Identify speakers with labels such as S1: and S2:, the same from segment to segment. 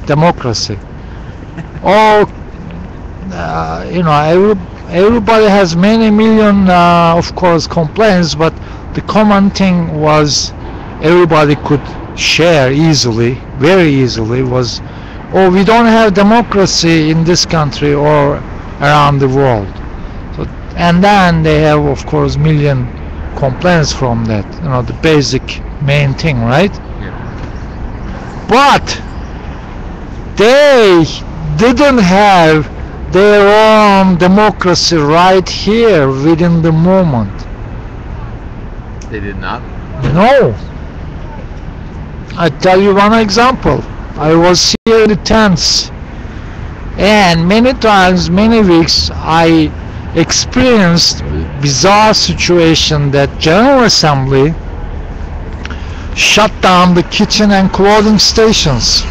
S1: democracy. Oh, everybody has many million, of course, complaints, but the common thing was everybody could share easily, very easily, was, oh, we don't have democracy in this country or around the world. So, and then they have, of course, million complaints from that, the basic main thing, right?
S2: Yeah.
S1: But they didn't have their own democracy right here within the moment.
S2: They did not?
S1: No. I tell you one example. I was here in the tents, and many times, many weeks, I experienced bizarre situation that General Assembly shut down the kitchen and clothing stations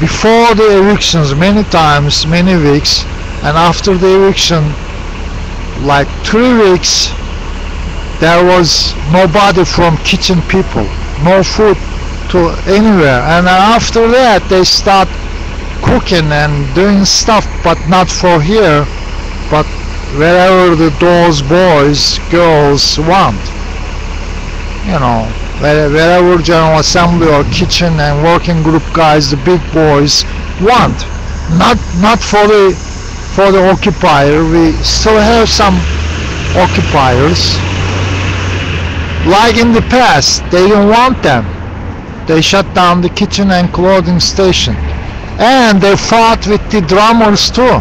S1: before the evictions, many times, many weeks, and after the eviction, like 3 weeks, there was nobody from kitchen people, no food to anywhere, and then after that they start cooking and doing stuff, but not for here, but wherever those boys, girls want, wherever General Assembly or kitchen and working group guys, the big boys want, not for the occupier. We still have some occupiers. Like in the past, they didn't want them. They shut down the kitchen and clothing station, and they fought with the drummers too,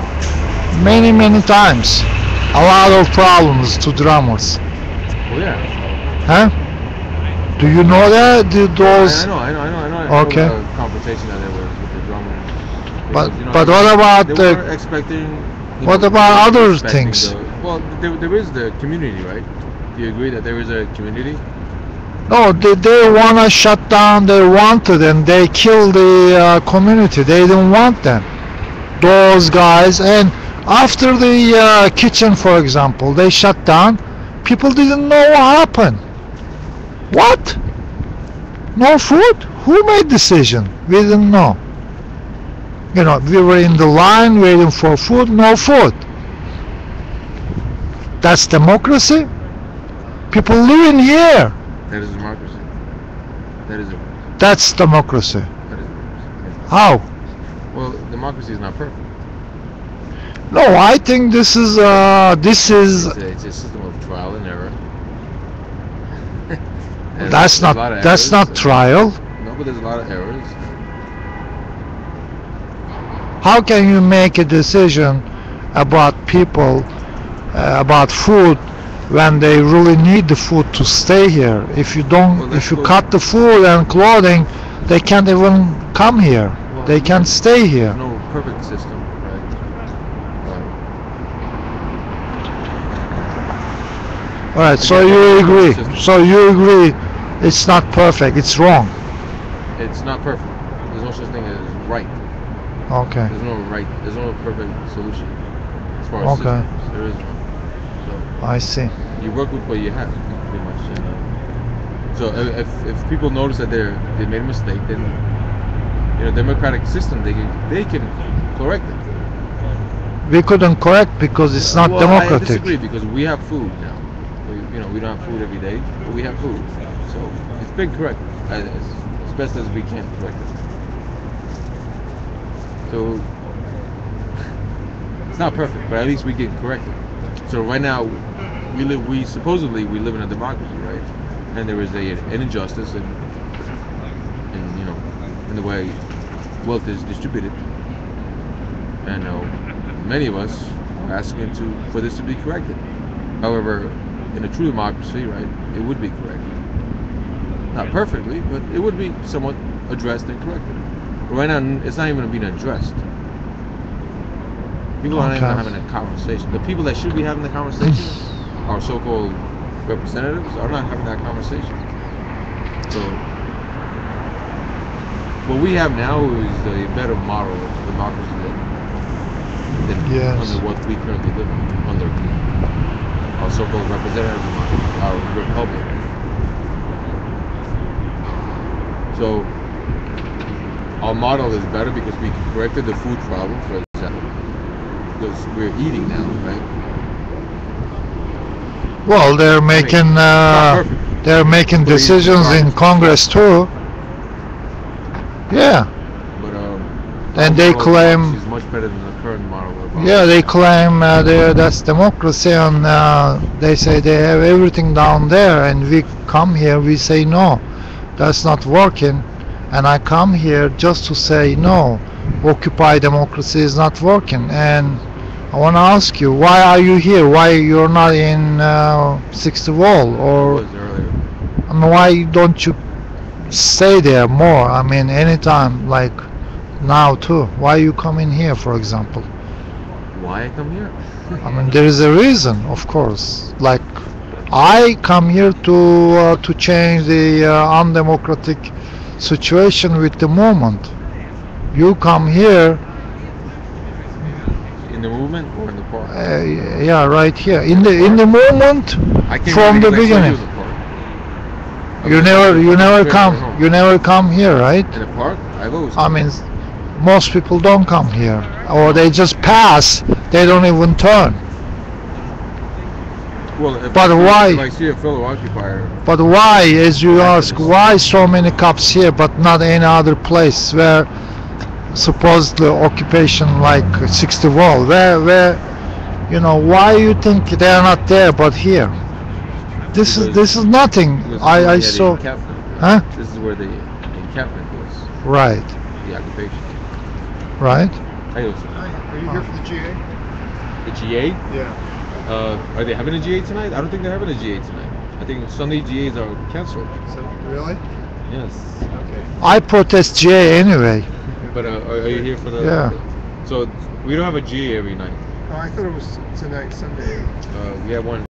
S1: many times. A lot of problems to drummers.
S2: Oh yeah.
S1: Huh? Do you know that? Those?
S2: I know.
S1: Okay.
S2: The conversation that there was with the drummers.
S1: But what about
S2: they were expecting?
S1: What about other things?
S2: Well, there is the community, right? Do you agree that there is a community?
S1: No, they wanna shut down. They wanted, and they killed the community. They didn't want them. Those guys. And after the kitchen, for example, they shut down. People didn't know what happened. What? No food? Who made decision? We didn't know. We were in the line waiting for food. No food. That's democracy? People living here.
S2: That is democracy.
S1: That's democracy.
S2: That is democracy.
S1: How?
S2: Well, democracy is not perfect.
S1: No, I think this is
S2: It's a system of trial and error. And
S1: that's not trial.
S2: No, but there's a lot of errors.
S1: How can you make a decision about people, about food, when they really need the food to stay here? If you cut the food and clothing, they can't even come here.
S2: Well,
S1: they can't stay here.
S2: No perfect system, right?
S1: All right. So you agree? So you agree? It's not perfect. It's wrong.
S2: It's not perfect. There's no such thing as right.
S1: Okay.
S2: There's no perfect solution as far as systems. There is one. So
S1: I see.
S2: you work with what you have, pretty much. So if people notice that they made a mistake, then democratic system they can correct it.
S1: We couldn't correct because it's not democratic.
S2: I disagree because we have food now. We don't have food every day, but we have food. So it's been corrected as best as we can correct it. So it's not perfect, but at least we get corrected. So right now we supposedly live in a democracy, right? And there is an injustice in the way wealth is distributed, and many of us are asking for this to be corrected. However, in a true democracy, right, it would be corrected. Not perfectly, but it would be somewhat addressed and corrected. But right now, it's not even being addressed. People aren't even having a conversation. The people that should be having the conversation, our so-called representatives, are not having that conversation. So what we have now is a better model of democracy than under what we currently live under our so-called representative democracy, our republic. So our model is better because we corrected the food problem, for example, because we're eating now, right?
S1: Well, they're making
S2: Not perfect.
S1: they're making
S2: But it's
S1: decisions in
S2: progress.
S1: Congress too. Yeah,
S2: But
S1: and
S2: our
S1: they
S2: model
S1: claim,
S2: is much better than the current model.
S1: yeah, they claim that's democracy, and they say they have everything down there, and we come here, we say no, that's not working, and I come here just to say no, Occupy democracy is not working, and I want to ask you, why are you here? Why you're not in 60 Wall,
S2: I
S1: or
S2: was earlier.
S1: I mean, why don't you stay there more? I mean, anytime, like now too. Why you come in here, for example?
S2: Why I come here?
S1: I mean, there is a reason, of course. Like, I come here to change the undemocratic situation with the movement. You come here,
S2: In the movement or in the park?
S1: yeah, right here in the movement
S2: I came
S1: from
S2: here
S1: the
S2: because I saw you
S1: beginning.
S2: in the park.
S1: You never come here, right?
S2: In the park? I've always
S1: I
S2: come.
S1: mean, most people don't come here, or they just pass. They don't even turn.
S2: Well,
S1: But why?
S2: If I see a fellow occupier,
S1: But why, as you ask, why so many cops here, but not any other place where supposedly occupation like 60 Wall? Where, why you think they are not there, but here? This is nothing. I saw. Huh?
S2: This is where the encampment was,
S1: Right,
S2: the occupation.
S1: right.
S2: Hey, listen,
S3: Hi, are you here for the GA?
S2: the GA?
S3: Yeah.
S2: Are they having a GA tonight? I don't think they're having a GA tonight. I think Sunday GAs are canceled.
S3: So, really?
S2: Yes.
S3: Okay.
S1: I protest GA anyway.
S2: But are you here for the?
S1: Yeah.
S2: So we don't have a GA every night.
S3: Oh, I thought it was tonight, Sunday.
S2: We have one